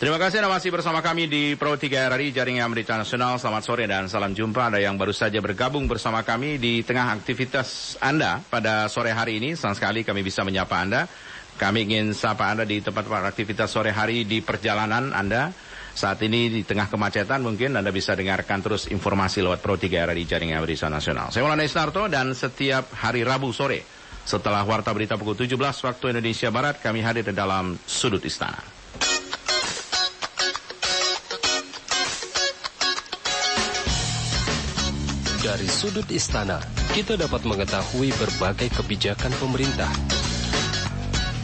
Terima kasih Anda masih bersama kami di Pro 3 RRI Jaringan Berita Nasional. Selamat sore dan salam jumpa. Ada yang baru saja bergabung bersama kami di tengah aktivitas Anda pada sore hari ini. Senang sekali kami bisa menyapa Anda. Kami ingin sapa Anda di tempat-tempat aktivitas sore hari di perjalanan Anda. Saat ini di tengah kemacetan mungkin Anda bisa dengarkan terus informasi lewat Pro 3 RRI Jaringan Berita Nasional. Saya Maulana Isnarto dan setiap hari Rabu sore setelah Warta Berita pukul 17 waktu Indonesia Barat kami hadir di dalam Sudut Istana. Dari sudut istana, kita dapat mengetahui berbagai kebijakan pemerintah.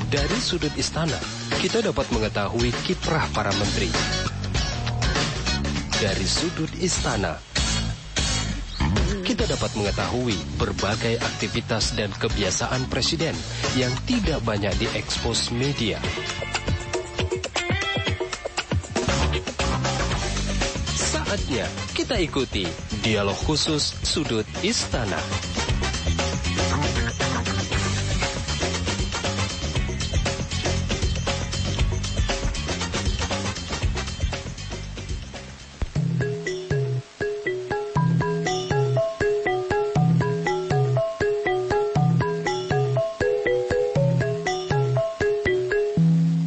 Dari sudut istana, kita dapat mengetahui kiprah para menteri. Dari sudut istana, kita dapat mengetahui berbagai aktivitas dan kebiasaan presiden yang tidak banyak diekspos media. Saatnya kita ikuti dialog khusus Sudut Istana.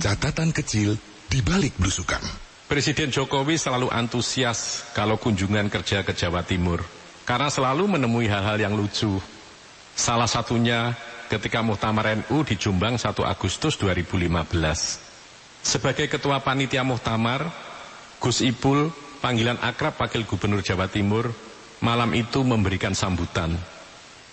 Catatan kecil di balik blusukan. Presiden Jokowi selalu antusias kalau kunjungan kerja ke Jawa Timur karena selalu menemui hal-hal yang lucu. Salah satunya ketika Muktamar NU di Jombang 1 Agustus 2015. Sebagai Ketua Panitia Muktamar, Gus Ipul, panggilan akrab Wakil Gubernur Jawa Timur, malam itu memberikan sambutan.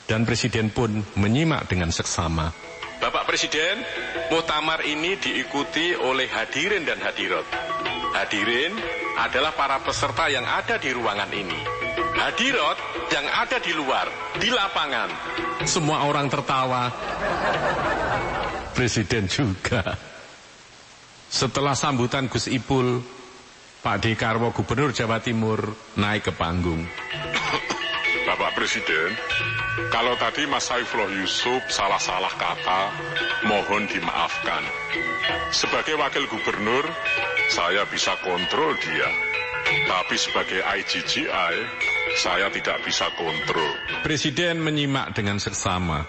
Dan Presiden pun menyimak dengan seksama. Bapak Presiden, Muktamar ini diikuti oleh hadirin dan hadirat. Hadirin adalah para peserta yang ada di ruangan ini. Hadirat yang ada di luar, di lapangan. Semua orang tertawa. Presiden juga. Setelah sambutan Gus Ipul, Pak Dekarwo Gubernur Jawa Timur naik ke panggung. Bapak Presiden, kalau tadi Mas Saifullah Yusuf salah-salah kata, mohon dimaafkan. Sebagai Wakil Gubernur, saya bisa kontrol dia. Tapi sebagai IGGI, saya tidak bisa kontrol. Presiden menyimak dengan seksama.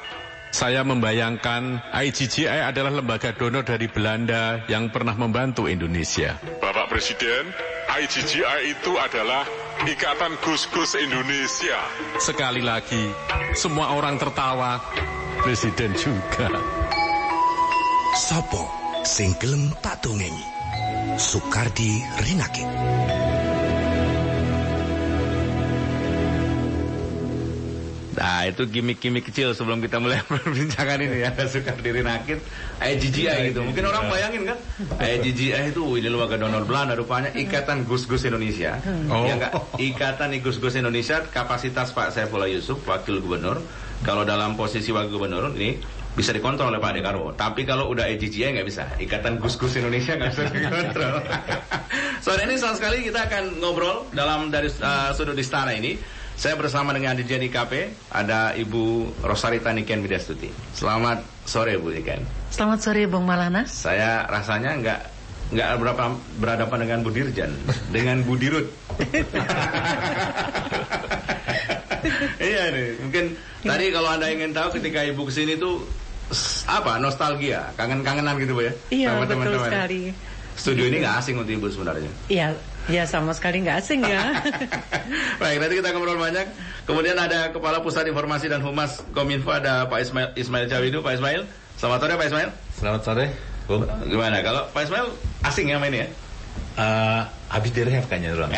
Saya membayangkan IGGI adalah lembaga donor dari Belanda yang pernah membantu Indonesia. Bapak Presiden, IGGI itu adalah Ikatan Gus-Gus Indonesia. Sekali lagi, semua orang tertawa. Presiden juga. Sopo sing gelem tak dongengi. Soekardi Rinakit. Nah, itu gimmick-gimmick kecil sebelum kita mulai perbincangan ini ya. Soekardi Rinakit, IGGI gitu. Mungkin orang bayangin kan, IGGI itu ini lembaga donor Belanda, rupanya Ikatan Gus-Gus Indonesia. Ya enggak, Ikatan Gus-Gus Indonesia, kapasitas Pak Saifullah Yusuf, Wakil Gubernur. Kalau dalam posisi Wakil Gubernur ini bisa dikontrol oleh Pak Dekarwo. Tapi kalau udah IGGI nggak bisa. Ikatan Gus-Gus Indonesia nggak bisa dikontrol. Sore ini sama sekali kita akan ngobrol dari sudut istana ini. Saya bersama dengan Dirjen IKP, ada Ibu Rosarita Niken Widiastuti. Selamat sore Bu Niken. Selamat sore Bung Malana. Saya rasanya nggak berhadapan dengan Bu Dirjen, dengan Bu Dirut. Iya nih, mungkin tadi kalau Anda ingin tahu ketika Ibu kesini tuh apa nostalgia, kangen-kangenan gitu Bu ya? Iya, sama betul teman-teman. sekali. Studio ini nggak asing untuk Ibu sebenarnya. Iya sama sekali nggak asing ya. Baik, nanti kita ngobrol banyak. Kemudian ada Kepala Pusat Informasi dan Humas Kominfo, ada Pak Ismail Cawidu. Pak Ismail, selamat sore Pak Ismail. Selamat sore, Bung. Gimana? Kalau Pak Ismail asing ya mainnya? Habis direhab kayaknya orang.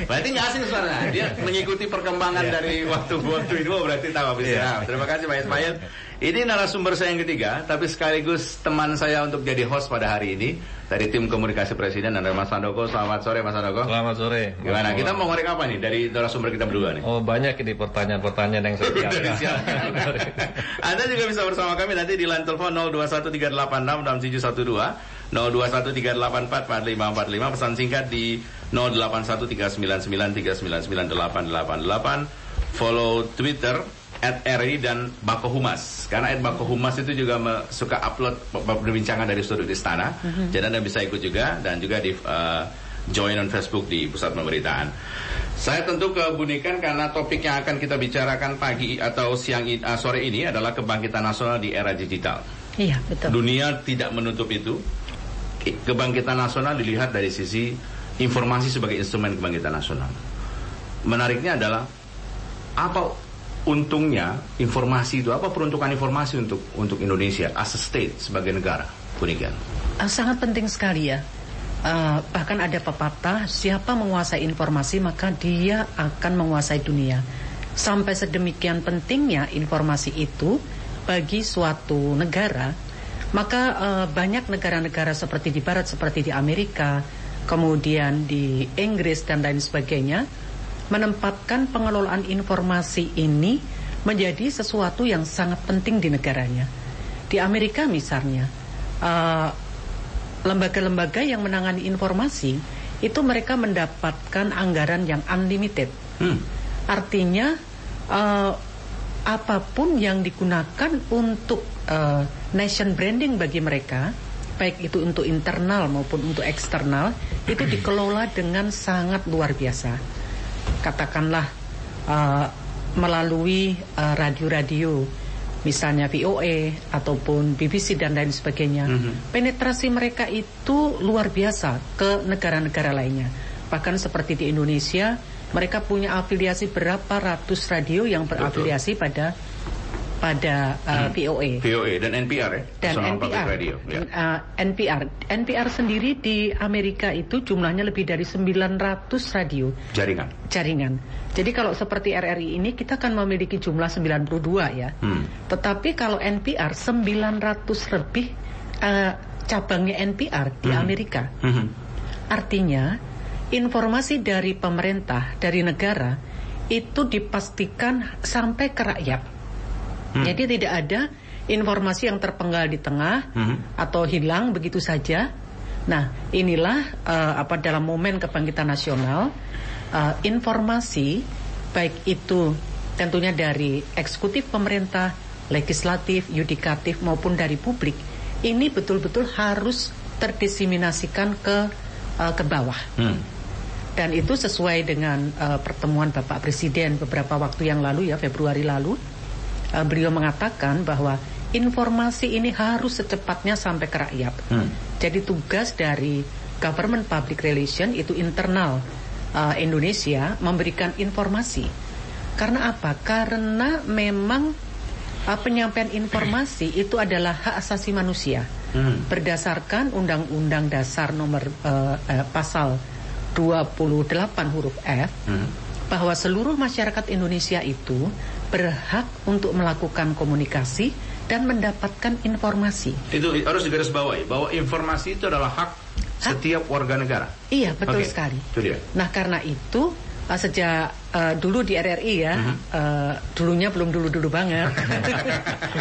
Berarti nggak asing sebenarnya. Dia mengikuti perkembangan dari waktu-waktu itu, berarti tahu habis direhab. Terima kasih Pak Ismail. Ini narasumber saya yang ketiga, tapi sekaligus teman saya untuk jadi host pada hari ini dari tim komunikasi Presiden, ada Mas Handoko. Selamat sore Mas Handoko. Selamat sore. Gimana? Kita mau ngorek apa nih dari narasumber kita berdua nih? Oh, banyak ini pertanyaan-pertanyaan yang saya siapkan. Anda juga bisa bersama kami nanti di line telepon 0213866712, 0213844545, pesan singkat di 081399399888, follow Twitter @RI dan Bako Humas. Karena Bako Humas itu juga suka upload perbincangan dari Sudut Istana. Jadi Anda bisa ikut juga, dan juga di join on Facebook di Pusat Pemberitaan. Saya tentu kebunikan karena topik yang akan kita bicarakan pagi atau sore ini adalah kebangkitan nasional di era digital. Iya, betul. Dunia tidak menutup itu. Kebangkitan nasional dilihat dari sisi informasi sebagai instrumen kebangkitan nasional. Menariknya adalah apa untungnya informasi itu, apa peruntukan informasi untuk Indonesia as a state sebagai negara, Bunikan? Sangat penting sekali ya. Bahkan ada pepatah, siapa menguasai informasi maka dia akan menguasai dunia. Sampai sedemikian pentingnya informasi itu bagi suatu negara. Maka banyak negara-negara seperti di Barat, seperti di Amerika, kemudian di Inggris dan lain sebagainya, menempatkan pengelolaan informasi ini menjadi sesuatu yang sangat penting di negaranya. Di Amerika misalnya, lembaga-lembaga yang menangani informasi itu mereka mendapatkan anggaran yang unlimited. Artinya apapun yang digunakan untuk nation branding bagi mereka, baik itu untuk internal maupun untuk eksternal, itu dikelola dengan sangat luar biasa. Katakanlah melalui radio-radio, misalnya VOA ataupun BBC dan lain sebagainya. Penetrasi mereka itu luar biasa ke negara-negara lainnya. Bahkan seperti di Indonesia, mereka punya afiliasi berapa ratus radio yang berafiliasi pada VOA dan NPR ya, dan NPR. Radio, ya. NPR sendiri di Amerika itu jumlahnya lebih dari 900 radio jaringan. Jadi kalau seperti RRI ini kita kan memiliki jumlah 92 ya. Tetapi kalau NPR 900 lebih cabangnya NPR di Amerika. Artinya informasi dari pemerintah, dari negara itu dipastikan sampai ke rakyat. Jadi tidak ada informasi yang terpenggal di tengah atau hilang begitu saja. Nah, inilah dalam momen kebangkitan nasional, informasi baik itu tentunya dari eksekutif pemerintah, legislatif, yudikatif maupun dari publik, ini betul-betul harus terdiseminasikan ke bawah. Dan itu sesuai dengan pertemuan Bapak Presiden beberapa waktu yang lalu ya, Februari lalu. Beliau mengatakan bahwa informasi ini harus secepatnya sampai ke rakyat. Jadi tugas dari government public relation itu internal Indonesia memberikan informasi. Karena apa? Karena memang penyampaian informasi itu adalah hak asasi manusia. Berdasarkan Undang-Undang Dasar nomor pasal 28 huruf F, bahwa seluruh masyarakat Indonesia itu berhak untuk melakukan komunikasi dan mendapatkan informasi. Itu harus digarisbawahi bahwa informasi itu adalah hak setiap warga negara. Iya, betul sekali. Itu dia. Nah, karena itu sejak dulu di RRI ya, dulunya belum dulu banget.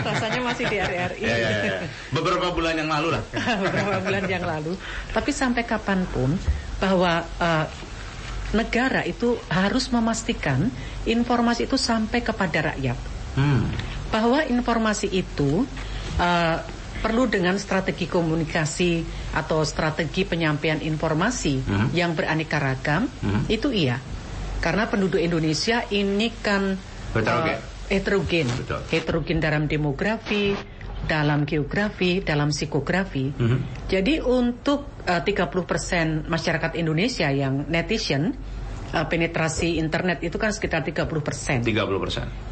Rasanya masih di RRI. Ya. Beberapa bulan yang lalu lah. Beberapa bulan yang lalu. Tapi sampai kapanpun bahwa negara itu harus memastikan informasi itu sampai kepada rakyat. Bahwa informasi itu perlu dengan strategi komunikasi atau strategi penyampaian informasi yang beraneka ragam, itu iya. Karena penduduk Indonesia ini kan heterogen. Heterogen dalam demografi, dalam geografi, dalam psikografi. Jadi untuk 30% masyarakat Indonesia yang netizen, penetrasi internet itu kan sekitar 30%.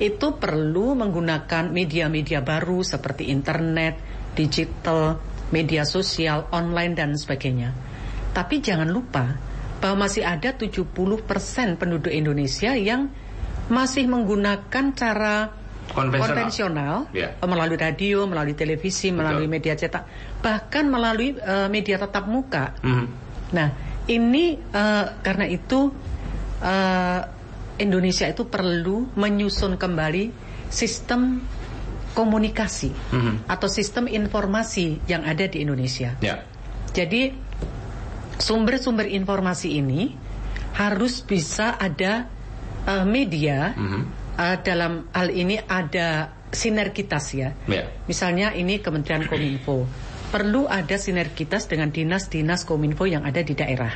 Itu perlu menggunakan media-media baru seperti internet, digital, media sosial, online dan sebagainya. Tapi jangan lupa bahwa masih ada 70% penduduk Indonesia yang masih menggunakan cara konvensional melalui radio, melalui televisi, melalui media cetak, bahkan melalui media tatap muka. Nah, ini karena itu Indonesia itu perlu menyusun kembali sistem komunikasi atau sistem informasi yang ada di Indonesia. Jadi sumber-sumber informasi ini harus bisa ada media dalam hal ini ada sinergitas ya. Misalnya ini Kementerian Kominfo, perlu ada sinergitas dengan dinas-dinas Kominfo yang ada di daerah.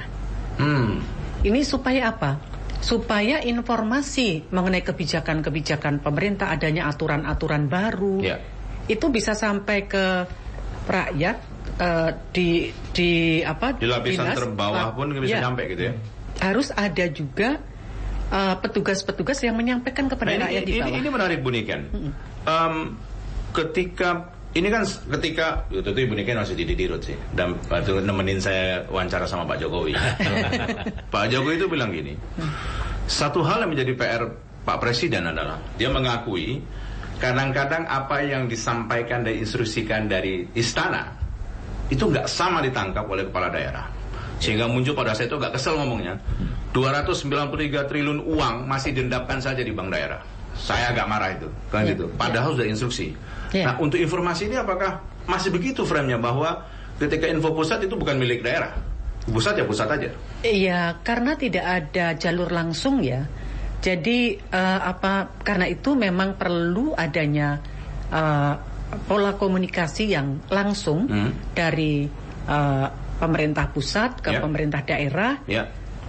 Ini supaya apa? Supaya informasi mengenai kebijakan-kebijakan pemerintah, adanya aturan-aturan baru, itu bisa sampai ke rakyat di lapisan dinas, terbawah pun bisa sampai gitu ya. Harus ada juga petugas-petugas yang menyampaikan kepada rakyat di bawah. Ini menarik Bu Niken. Ketika itu Ibu Niken masih di Dirut sih, dan waktu nemenin saya wawancara sama Pak Jokowi. Pak Jokowi itu bilang gini, satu hal yang menjadi PR Pak Presiden adalah dia mengakui kadang-kadang apa yang disampaikan dan instruksikan dari istana itu nggak sama ditangkap oleh kepala daerah, sehingga muncul pada saat itu agak kesel ngomongnya, 293 triliun uang masih diendapkan saja di bank daerah. Saya agak marah itu, kan gitu. Padahal sudah instruksi. Nah, untuk informasi ini apakah masih begitu frame-nya bahwa ketika info pusat itu bukan milik daerah? Pusat ya pusat aja. Iya, karena tidak ada jalur langsung ya. Jadi karena itu memang perlu adanya pola komunikasi yang langsung dari pemerintah pusat ke pemerintah daerah.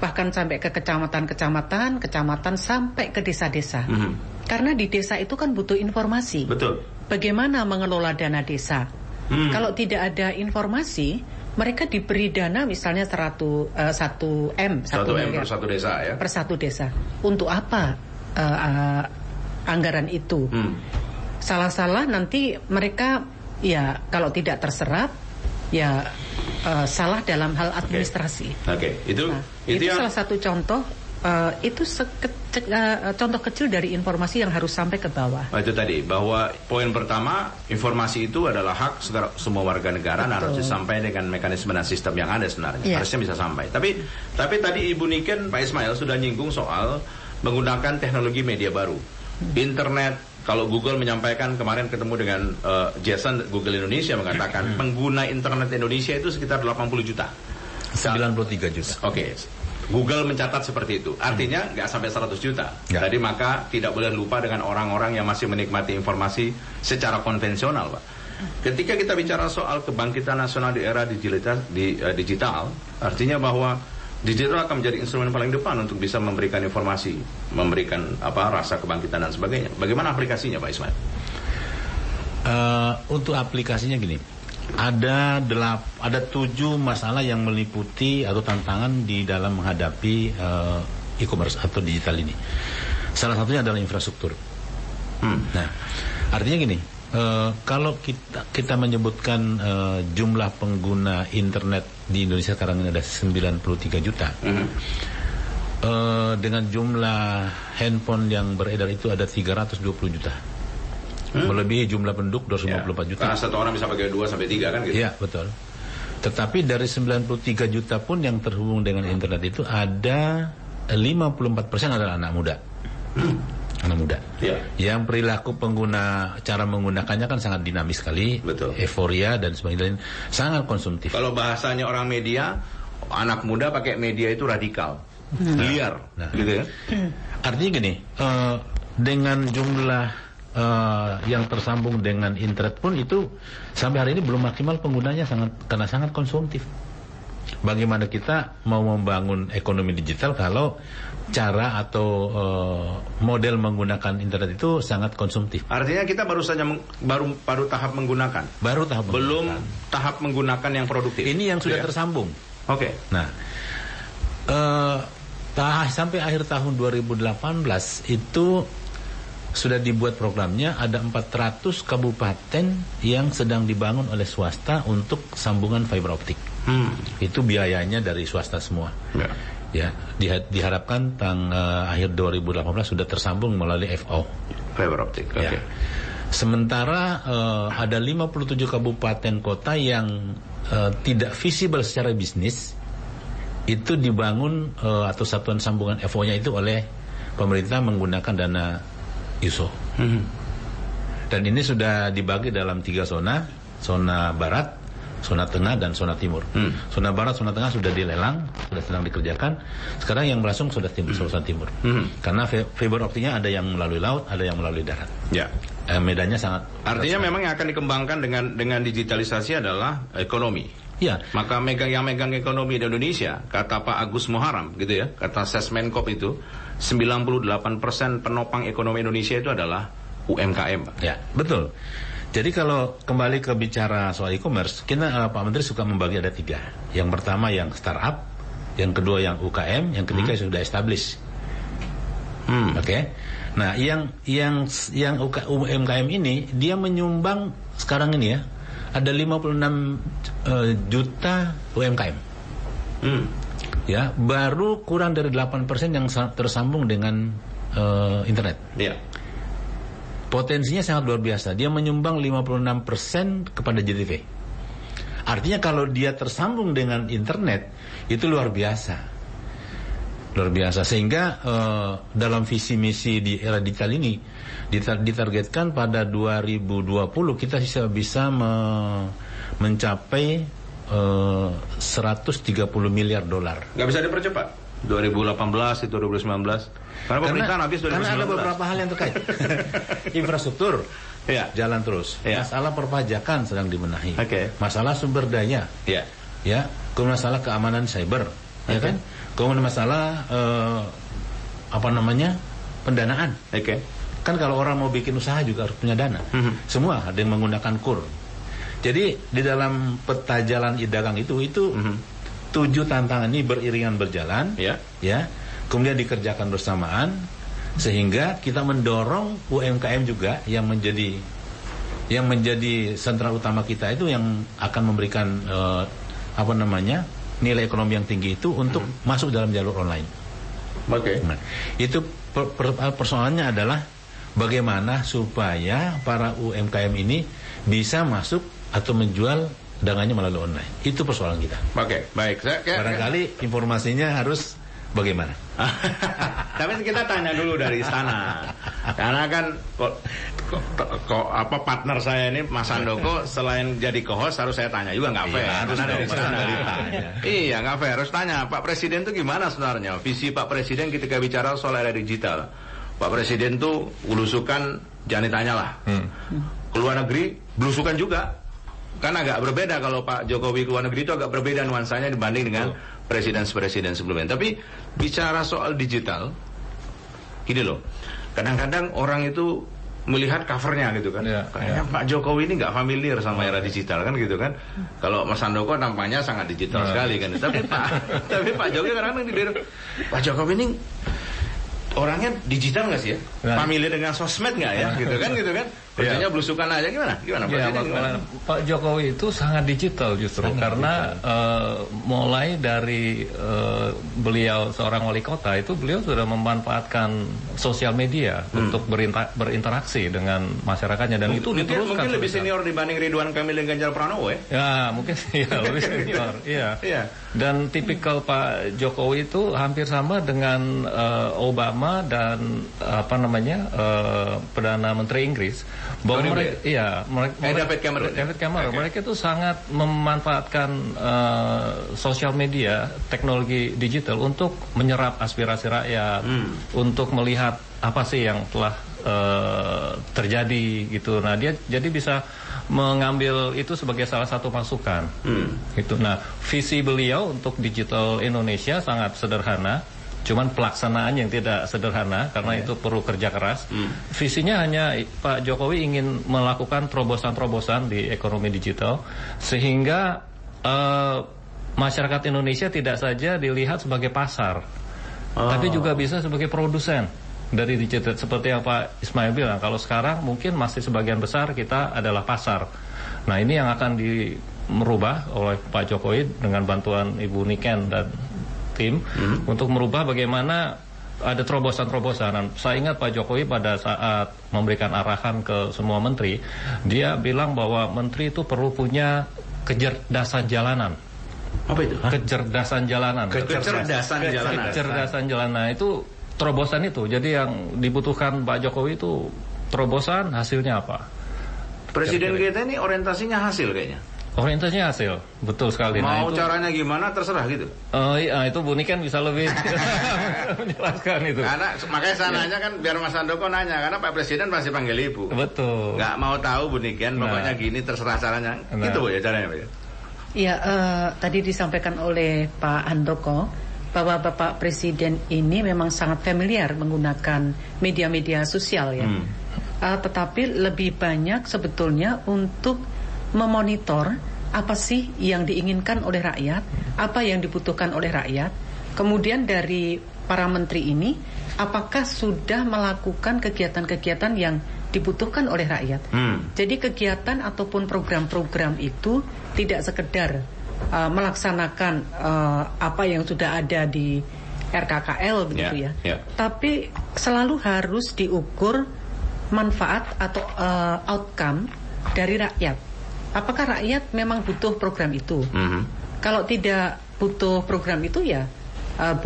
Bahkan sampai ke kecamatan sampai ke desa-desa. Karena di desa itu kan butuh informasi. Betul. Bagaimana mengelola dana desa? Kalau tidak ada informasi, mereka diberi dana misalnya 1 M per satu desa ya. Per satu desa. Untuk apa anggaran itu? Salah-salah nanti mereka ya kalau tidak terserap ya salah dalam hal administrasi. Itu salah satu contoh. Itu contoh kecil dari informasi yang harus sampai ke bawah. Itu tadi bahwa poin pertama, informasi itu adalah hak semua warga negara dan harus disampaikan dengan mekanisme dan sistem yang ada sebenarnya. Harusnya bisa sampai. Tapi tadi Ibu Niken, Pak Ismail sudah nyinggung soal menggunakan teknologi media baru, internet. Kalau Google menyampaikan kemarin ketemu dengan Jason Google Indonesia mengatakan pengguna internet Indonesia itu sekitar 80 juta. 93 juta. Google mencatat seperti itu. Artinya nggak sampai 100 juta. Jadi maka tidak boleh lupa dengan orang-orang yang masih menikmati informasi secara konvensional, Pak. Ketika kita bicara soal kebangkitan nasional di era digital, artinya bahwa digital akan menjadi instrumen paling depan untuk bisa memberikan informasi, memberikan rasa kebangkitan dan sebagainya. Bagaimana aplikasinya, Pak Ismail? Untuk aplikasinya gini. Ada 7 masalah yang meliputi atau tantangan di dalam menghadapi e-commerce atau digital ini. Salah satunya adalah infrastruktur. Nah, artinya gini, kalau kita menyebutkan jumlah pengguna internet di Indonesia sekarang ini ada 93 juta. Dengan jumlah handphone yang beredar itu ada 320 juta. Melebihi jumlah penduduk 254 juta. Karena satu orang bisa pakai 2 sampai 3 kan gitu. Iya, betul. Tetapi dari 93 juta pun yang terhubung dengan internet itu ada 54% adalah anak muda. Anak muda. Yang perilaku cara menggunakannya kan sangat dinamis sekali. Betul. Euforia dan sebagainya, sangat konsumtif. Kalau bahasanya orang media, anak muda pakai media itu radikal. Liar. Gitu ya. Artinya gini, dengan jumlah yang tersambung dengan internet pun itu sampai hari ini belum maksimal penggunanya, karena sangat konsumtif. Bagaimana kita mau membangun ekonomi digital kalau cara atau model menggunakan internet itu sangat konsumtif? Artinya kita baru tahap menggunakan. Belum tahap menggunakan yang produktif. Ini yang sudah tersambung. Nah, sampai akhir tahun 2018 itu sudah dibuat programnya, ada 400 kabupaten yang sedang dibangun oleh swasta untuk sambungan fiber optik. Itu biayanya dari swasta semua. Diharapkan akhir 2018 sudah tersambung melalui FO. Fiber optik. Sementara ada 57 kabupaten kota yang tidak visible secara bisnis, itu dibangun atau satuan sambungan FO-nya itu oleh pemerintah menggunakan dana USO. Dan ini sudah dibagi dalam 3 zona barat, zona tengah dan zona timur. Zona barat, zona tengah sudah dilelang, sudah sedang dikerjakan. Sekarang yang berlangsung sudah zona timur. Karena fiber optiknya ada yang melalui laut, ada yang melalui darat. Ya. Medannya sangat. Artinya memang yang akan dikembangkan dengan digitalisasi adalah ekonomi. Ya. Maka yang megang ekonomi di Indonesia, kata Pak Agus Muharram, gitu ya, kata Sesmenkop itu, 98% penopang ekonomi Indonesia itu adalah UMKM, Pak. Ya, betul. Jadi kalau kembali ke bicara soal e-commerce, kita Pak Menteri suka membagi ada 3. Yang pertama yang startup, yang kedua yang UKM, yang ketiga sudah established. Oke. Nah, yang UMKM ini dia menyumbang sekarang ini ya, ada 56 juta UMKM. Ya, baru kurang dari 8% yang tersambung dengan internet. Iya. Potensinya sangat luar biasa. Dia menyumbang 56% kepada GDP. Artinya kalau dia tersambung dengan internet, itu luar biasa. Luar biasa. Sehingga dalam visi misi di era digital ini, ditargetkan pada 2020 kita bisa mencapai 130 miliar dolar. Nggak bisa dipercepat? 2018 itu 2019. Karena pemerintahan habis 2019. Karena ada beberapa hal yang terkait. Infrastruktur ya, jalan terus. Ya. Masalah perpajakan sedang dibenahi. Okay. Masalah sumber daya. Ya. Ya. Kemudian masalah keamanan cyber. Ya kan? Kemudian masalah pendanaan. Okay. Kan kalau orang mau bikin usaha juga harus punya dana. Semua ada yang menggunakan KUR. Jadi di dalam peta jalan dagang itu 7 tantangan ini beriringan berjalan, ya, kemudian dikerjakan bersamaan, sehingga kita mendorong UMKM juga yang menjadi sentra utama kita itu yang akan memberikan nilai ekonomi yang tinggi itu untuk masuk dalam jalur online. Oke. Nah, itu persoalannya adalah bagaimana supaya para UMKM ini bisa masuk atau menjual dagangannya melalui online. Itu persoalan kita. Oke, baik. Barangkali informasinya harus bagaimana? Tapi kita tanya dulu dari istana. Karena kan partner saya ini Mas Handoko selain jadi co-host harus saya tanya juga, nggak fair. Harus dari istana ditanya. Iya, nggak fair. Harus tanya Pak Presiden itu gimana sebenarnya visi Pak Presiden ketika bicara soal era digital. Pak Presiden tuh belusukan jangan ditanya lah. Keluar negeri belusukan juga. Kan agak berbeda kalau Pak Jokowi ke luar negeri itu agak berbeda nuansanya dibanding dengan presiden-presiden sebelumnya. Tapi bicara soal digital, gini loh, kadang-kadang orang itu melihat covernya gitu kan, kayaknya Pak Jokowi ini nggak familiar sama era digital kan gitu kan. Kalau Mas Handoko nampaknya sangat digital sekali kan. Tapi Pak Jokowi kadang-kadang di Pak Jokowi ini orangnya digital nggak sih ya? Familiar dengan sosmed nggak ya? Gitu kan? Kerjanya belusukan aja gimana? Pak Jokowi itu sangat digital justru karena mulai dari beliau seorang wali kota itu beliau sudah memanfaatkan sosial media untuk berinteraksi dengan masyarakatnya dan itu diteruskan. Mungkin lebih senior dibanding Ridwan Kamil dan Ganjar Pranowo ya? Ya mungkin lebih senior. Iya. Dan tipikal Pak Jokowi itu hampir sama dengan Obama dan Perdana Menteri Inggris. Bahwa David Cameron. Mereka itu sangat memanfaatkan sosial media, teknologi digital untuk menyerap aspirasi rakyat, untuk melihat apa sih yang telah terjadi gitu. Nah, dia jadi bisa mengambil itu sebagai salah satu masukan. Gitu. Nah, visi beliau untuk digital Indonesia sangat sederhana. Cuman pelaksanaan yang tidak sederhana karena itu perlu kerja keras. Visinya hanya Pak Jokowi ingin melakukan terobosan-terobosan di ekonomi digital sehingga masyarakat Indonesia tidak saja dilihat sebagai pasar, tapi juga bisa sebagai produsen dari digital. Seperti yang Pak Ismail bilang, kalau sekarang mungkin masih sebagian besar kita adalah pasar. Nah, ini yang akan merubah oleh Pak Jokowi dengan bantuan Ibu Niken dan tim untuk merubah bagaimana ada terobosan-terobosan. Saya ingat Pak Jokowi pada saat memberikan arahan ke semua menteri, dia bilang bahwa menteri itu perlu punya kecerdasan jalanan. Apa itu? Kecerdasan jalanan. Kecerdasan jalanan itu terobosan itu. Jadi yang dibutuhkan Pak Jokowi itu terobosan, hasilnya apa? Presiden kita ini orientasinya hasil kayaknya. Orientasinya hasil, betul sekali. Mau caranya gimana terserah gitu. Iya, itu Bu Niken bisa lebih menjelaskan itu. Karena makanya saya nanya kan biar Mas Handoko nanya, karena Pak Presiden pasti panggil Ibu. Betul. Nggak mau tahu Bu Niken, pokoknya gini terserah caranya. Gitu Bu ya caranya Pak. Iya, tadi disampaikan oleh Pak Handoko bahwa Bapak Presiden ini memang sangat familiar menggunakan media-media sosial ya. Tetapi lebih banyak sebetulnya untuk memonitor apa sih yang diinginkan oleh rakyat, apa yang dibutuhkan oleh rakyat. Kemudian dari para menteri ini, apakah sudah melakukan kegiatan-kegiatan yang dibutuhkan oleh rakyat. Jadi kegiatan ataupun program-program itu tidak sekedar melaksanakan apa yang sudah ada di RKKL begitu ya. Tapi selalu harus diukur manfaat atau outcome dari rakyat. Apakah rakyat memang butuh program itu? Kalau tidak butuh program itu ya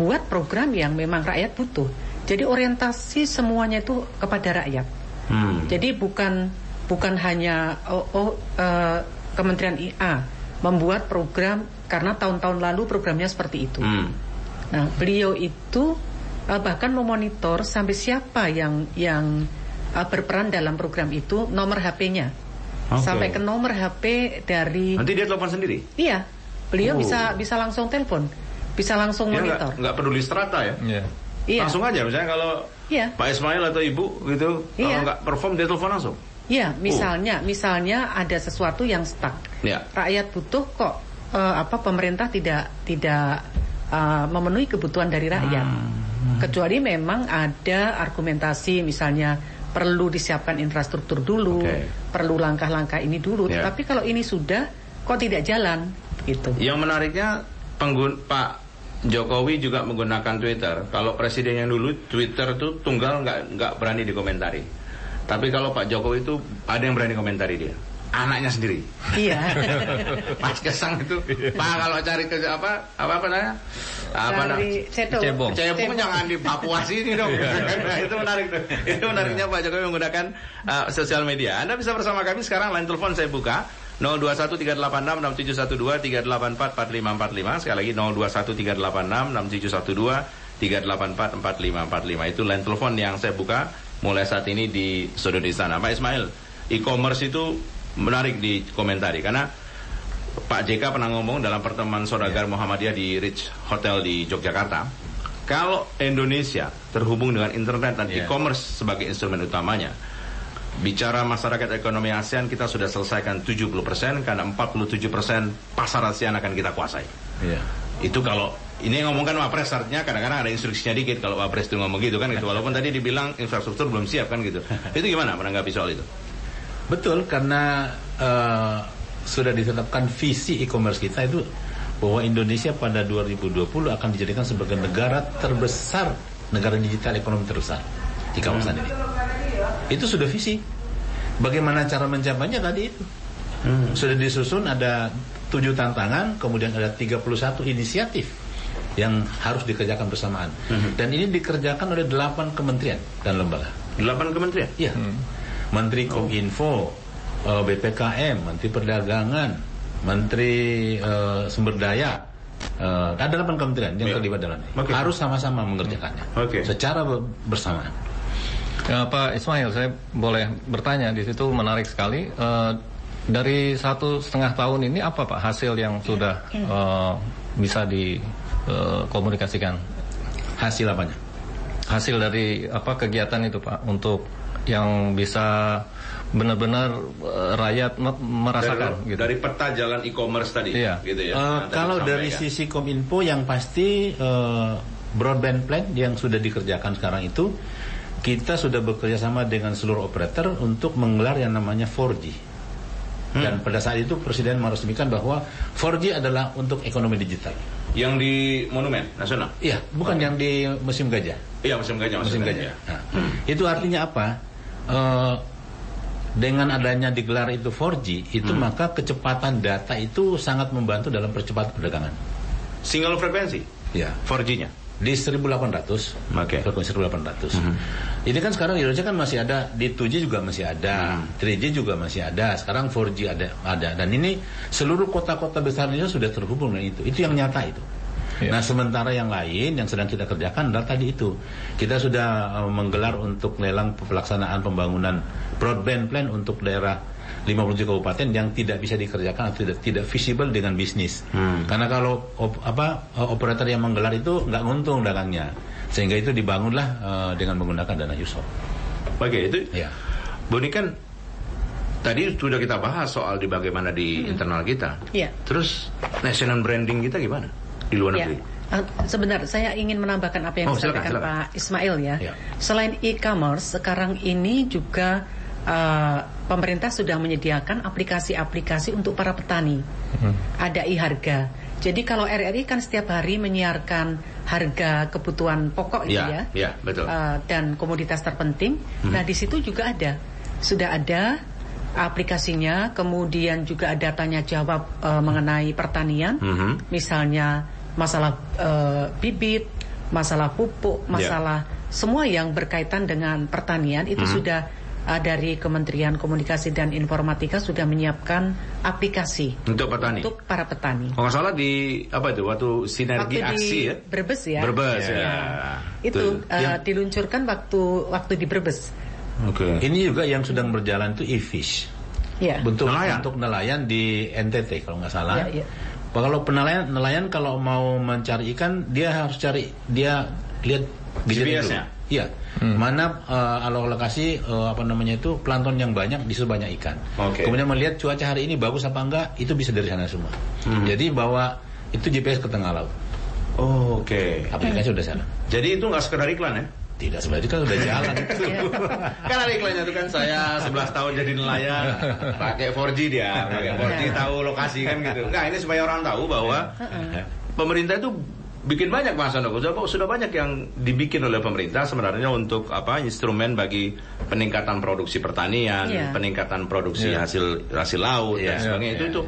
buat program yang memang rakyat butuh. Jadi orientasi semuanya itu kepada rakyat. Jadi bukan hanya Kementerian IA membuat program karena tahun-tahun lalu programnya seperti itu. Nah, beliau itu bahkan memonitor sampai siapa yang berperan dalam program itu, nomor HP-nya. Sampai ke nomor HP dari. Nanti dia telepon sendiri? Iya, beliau bisa langsung telepon, bisa langsung monitor. Nggak peduli strata ya? Iya. Langsung aja, misalnya kalau Pak Ismail atau Ibu gitu, kalau nggak perform dia telepon langsung. Iya, misalnya ada sesuatu yang stuck. Rakyat butuh kok, pemerintah tidak memenuhi kebutuhan dari rakyat. Kecuali memang ada argumentasi misalnya perlu disiapkan infrastruktur dulu, perlu langkah-langkah ini dulu. Tapi kalau ini sudah, kok tidak jalan, gitu. Yang menariknya, Pak Jokowi juga menggunakan Twitter. Kalau presiden yang dulu Twitter itu tunggal nggak berani dikomentari. Tapi kalau Pak Jokowi itu ada yang berani komentari dia. Anaknya sendiri. Iya. Pas Kesang itu, Pak kalau cari ke apa namanya? Cebong jangan di Papua sini dong. Nah, itu menarik tuh. Itu menariknya Pak Jokowi menggunakan sosial media. Anda bisa bersama kami sekarang, line telepon saya buka 0213866712 3844545. Sekali lagi 0213866712 3844545. Itu line telepon yang saya buka mulai saat ini di Sudut Istana. Pak Ismail, e-commerce itu menarik dikomentari karena Pak JK pernah ngomong dalam pertemuan saudagar Muhammadiyah di Ritz Hotel di Yogyakarta, kalau Indonesia terhubung dengan internet dan e-commerce sebagai instrumen utamanya, bicara masyarakat ekonomi ASEAN kita sudah selesaikan 70% karena 47% pasar ASEAN akan kita kuasai. Itu kalau ini yang ngomongkan Wapres, artinya kadang-kadang ada instruksinya dikit kalau Wapres itu ngomong gitu kan gitu. Walaupun tadi dibilang infrastruktur belum siap kan gitu. Itu gimana menanggapi soal itu? Betul, karena sudah ditetapkan visi e-commerce kita itu bahwa Indonesia pada 2020 akan dijadikan sebagai negara terbesar, negara digital ekonomi terbesar di kawasan ini. Itu sudah visi. Bagaimana cara mencapainya tadi itu? Sudah disusun ada 7 tantangan, kemudian ada 31 inisiatif yang harus dikerjakan bersamaan. Dan ini dikerjakan oleh 8 kementerian dan lembaga. 8 kementerian? Iya. Menteri Kominfo, BPKM, Menteri Perdagangan, Menteri Sumber Daya, ada 8 kementerian yang terlibat dalam ini. Harus sama-sama mengerjakannya secara bersamaan. Pak Ismail, saya boleh bertanya di situ, menarik sekali. Dari 1,5 tahun ini apa Pak hasil yang sudah bisa dikomunikasikan? Hasil apanya? Hasil dari kegiatan itu Pak, untuk yang bisa benar-benar rakyat merasakan dari peta jalan e-commerce tadi gitu ya. Kalau dari sisi Kominfo yang pasti broadband plan yang sudah dikerjakan sekarang itu, kita sudah bekerja sama dengan seluruh operator untuk menggelar yang namanya 4G. Dan pada saat itu Presiden meresmikan bahwa 4G adalah untuk ekonomi digital. Yang di Monumen Nasional? Iya, bukan yang di Museum Gajah. Iya, Museum Gajah. Nah, itu artinya apa? Dengan adanya digelar itu 4G, itu maka kecepatan data itu sangat membantu dalam percepatan perdagangan. Single frekuensi? Ya, 4G-nya? di 1800. Frekuensi 1800. Ini kan sekarang di Indonesia kan masih ada, di 2G juga masih ada, 3G juga masih ada, sekarang 4G ada. Dan ini seluruh kota-kota besar Indonesia sudah terhubung dengan itu. Itu yang nyata itu. Nah, sementara yang lain yang sedang kita kerjakan adalah tadi itu. Kita sudah menggelar untuk lelang pelaksanaan pembangunan broadband plan untuk daerah 57 kabupaten yang tidak bisa dikerjakan atau tidak visible dengan bisnis. Karena kalau operator yang menggelar itu nggak nguntung dagangnya, sehingga itu dibangunlah dengan menggunakan dana USOP. Oke, itu ya. Bu, ini kan tadi sudah kita bahas soal di bagaimana di internal kita. Iya. Terus national branding kita gimana di luar negeri? Sebentar, saya ingin menambahkan apa yang disampaikan Pak Ismail ya. Selain e-commerce, sekarang ini juga pemerintah sudah menyediakan aplikasi-aplikasi untuk para petani. Ada e-harga. Jadi kalau RRI kan setiap hari menyiarkan harga kebutuhan pokok itu ya, betul. Dan komoditas terpenting. Nah, di situ juga sudah ada aplikasinya. Kemudian juga ada tanya jawab mengenai pertanian, misalnya masalah bibit, masalah pupuk, masalah semua yang berkaitan dengan pertanian itu sudah dari Kementerian Komunikasi dan Informatika sudah menyiapkan aplikasi untuk petani, untuk para petani. Kalau nggak salah di apa itu waktu sinergi waktu aksi di ya? Brebes ya. Brebes ya. Itu diluncurkan waktu di Brebes. Ini juga yang sedang berjalan itu e-fish. Bentuk untuk nelayan di NTT kalau nggak salah. Kalau nelayan kalau mau mencari ikan dia harus lihat GPS-nya. Iya. Mana alokasi itu plankton yang banyak di situ banyak ikan. Kemudian melihat cuaca hari ini bagus apa enggak, itu bisa dari sana semua. Jadi bawa itu GPS ke tengah laut. Aplikasi udah sana. Jadi itu nggak sekedar iklan ya? Tidak, sebenarnya kan udah jalan itu. Kan ada iklannya itu kan, saya 11 tahun jadi nelayan, pakai 4G dia, pakai 4G tahu lokasi kan gitu. Nah, ini supaya orang tahu bahwa pemerintah itu bikin banyak Mas Handoko. Sudah banyak yang dibikin oleh pemerintah sebenarnya untuk instrumen bagi peningkatan produksi pertanian, peningkatan produksi hasil laut dan sebagainya. Itu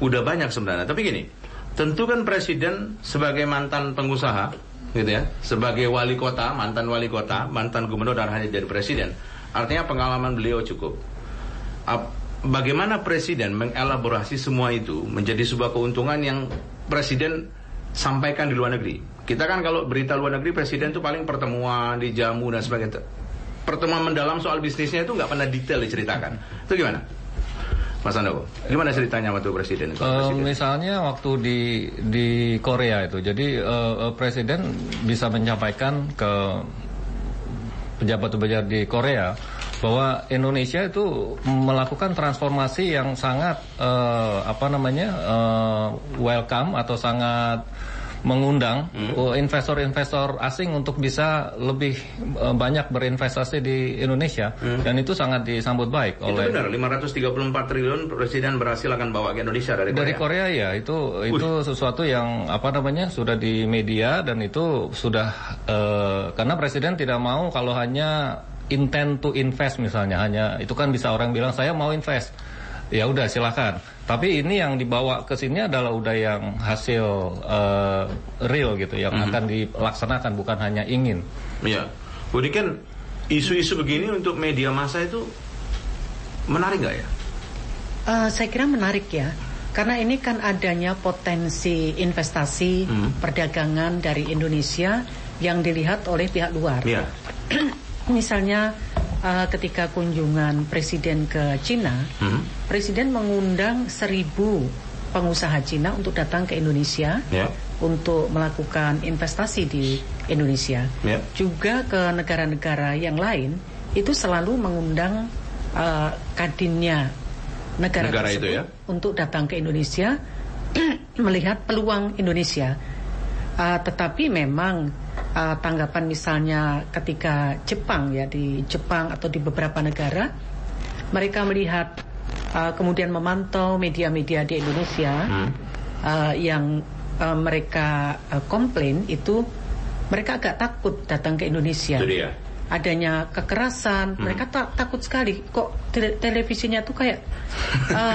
udah banyak sebenarnya. Tapi gini, tentu kan presiden sebagai mantan pengusaha gitu ya, sebagai wali kota, mantan gubernur dan hanya jadi presiden, artinya pengalaman beliau cukup. Bagaimana presiden mengelaborasi semua itu menjadi sebuah keuntungan yang presiden sampaikan di luar negeri? Kita kan kalau berita luar negeri, presiden itu paling pertemuan di jamu dan sebagainya. Pertemuan mendalam soal bisnisnya itu nggak pernah detail diceritakan. Itu gimana, Mas Handoko? Gimana ceritanya waktu presiden itu? Misalnya waktu di Korea itu, jadi presiden bisa menyampaikan ke pejabat-pejabat di Korea bahwa Indonesia itu melakukan transformasi yang sangat welcome atau sangat mengundang investor-investor asing untuk bisa lebih banyak berinvestasi di Indonesia, dan itu sangat disambut baik oleh. Itu benar, 534 triliun presiden berhasil akan bawa ke Indonesia dari Korea. Dari Korea ya, itu sesuatu yang sudah di media, dan itu sudah karena presiden tidak mau kalau hanya intend to invest misalnya, hanya itu kan bisa orang bilang saya mau invest. Ya udah silakan. Tapi ini yang dibawa ke sini adalah udah yang hasil real gitu, yang akan dilaksanakan, bukan hanya ingin. Iya. Jadi kan isu-isu begini untuk media massa itu menarik nggak ya? Saya kira menarik ya. Karena ini kan adanya potensi investasi perdagangan dari Indonesia yang dilihat oleh pihak luar. Iya. Misalnya ketika kunjungan presiden ke Cina, presiden mengundang 1.000 pengusaha Cina untuk datang ke Indonesia untuk melakukan investasi di Indonesia. Juga ke negara-negara yang lain itu selalu mengundang kadinnya negara tersebut itu untuk datang ke Indonesia melihat peluang Indonesia. Tetapi memang tanggapan misalnya ketika Jepang ya, di Jepang atau di beberapa negara, mereka melihat kemudian memantau media-media di Indonesia yang mereka komplain itu, mereka agak takut datang ke Indonesia. Adanya kekerasan, mereka takut sekali. Kok televisinya tuh kayak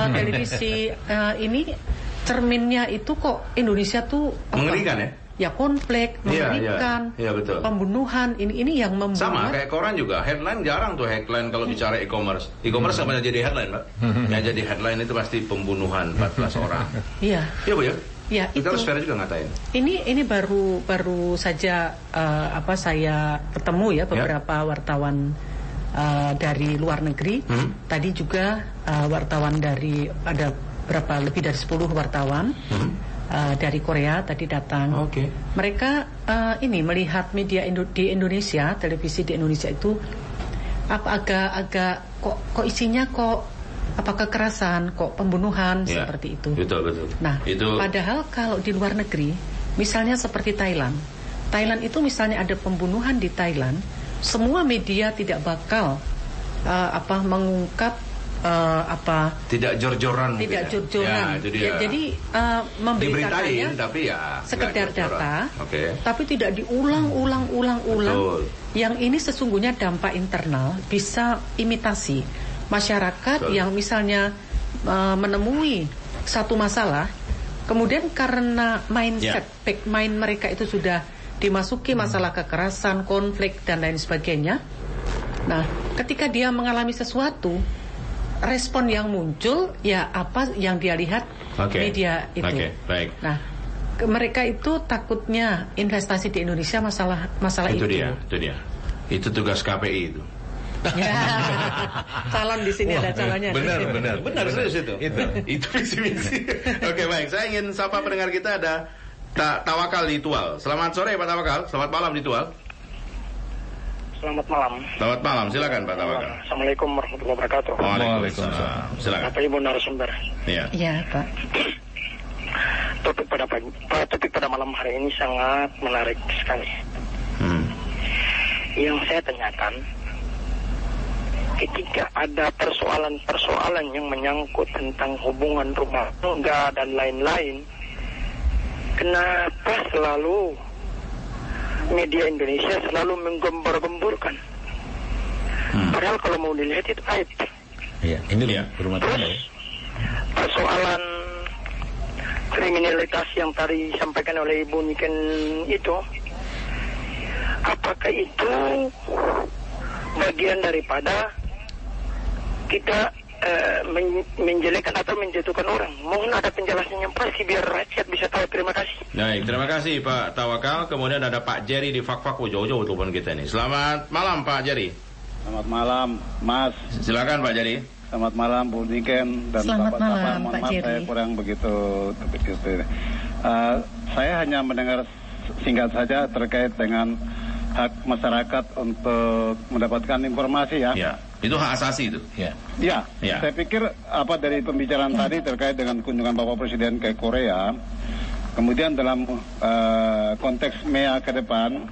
televisi ini cerminnya itu kok Indonesia tuh mengerikan ya? ya konflik, mengerikan, betul. pembunuhan, ini yang membuat. Sama kayak koran juga, headline jarang tuh headline kalau bicara e-commerce. E-commerce sama jadi headline, Mbak. Yang jadi headline itu pasti pembunuhan 14 orang. Iya. Iya, Bu ya? Ya, kita harus fair juga ngatain. Ini baru saja saya ketemu ya beberapa wartawan dari luar negeri. Tadi juga wartawan dari ada lebih dari 10 wartawan. Dari Korea tadi datang. Mereka melihat media di Indonesia, televisi di Indonesia itu agak kok isinya kekerasan, kok pembunuhan seperti itu. Betul. Nah, padahal kalau di luar negeri, misalnya seperti Thailand itu misalnya ada pembunuhan di Thailand, semua media tidak bakal mengungkap tidak jor-joran, jadi memberitakannya tapi sekedar data, tapi tidak diulang. Yang ini sesungguhnya dampak internal, bisa imitasi masyarakat yang misalnya menemui satu masalah, kemudian karena mindset mind mereka itu sudah dimasuki masalah kekerasan, konflik dan lain sebagainya. Nah, ketika dia mengalami sesuatu, respon yang muncul ya apa yang dia lihat media itu. Baik. Nah, mereka itu takutnya investasi di Indonesia masalah itu. Itu dia. Itu tugas KPI itu. Ya. Calon di sini ada calonnya. Benar serius itu. Itu visi-misi. Oke, baik. Saya ingin sapa pendengar kita, ada Tawakal di Tual. Selamat sore Pak Tawakal. Selamat malam di Tual. Selamat malam. Selamat malam, silakan Pak Tawakal. Assalamualaikum warahmatullahi wabarakatuh. Waalaikumsalam. Silakan. Bapak Ibu narasumber. Iya, Pak. Topik pada malam hari ini sangat menarik sekali. Yang saya tanyakan, ketika ada persoalan yang menyangkut tentang hubungan rumah tangga dan lain-lain, kenapa selalu media Indonesia selalu menggembor-gemburkan? Padahal kalau mau dilihat itu aib. Iya, ini dia rumah tangga ya. Persoalan kriminalitas yang tadi disampaikan oleh Ibu Niken itu, apakah itu bagian daripada kita menjelekkan atau menjatuhkan orang? Mohon ada penjelasan yang pasti biar rakyat bisa tahu. Terima kasih. Baik, terima kasih Pak Tawakal. Kemudian ada Pak Jerry di Fak-Fak, jauh-jauh telepon kita ini. Selamat malam Pak Jerry. Selamat malam Mas. Silakan Pak Jerry. Selamat malam Bu Niken dan Bapak-bapak. Mohon maaf saya kurang begitu. Saya hanya mendengar singkat saja terkait dengan hak masyarakat untuk mendapatkan informasi ya. Itu hak asasi itu. Ya. Saya pikir dari pembicaraan tadi terkait dengan kunjungan Bapak Presiden ke Korea, kemudian dalam konteks MEA ke depan,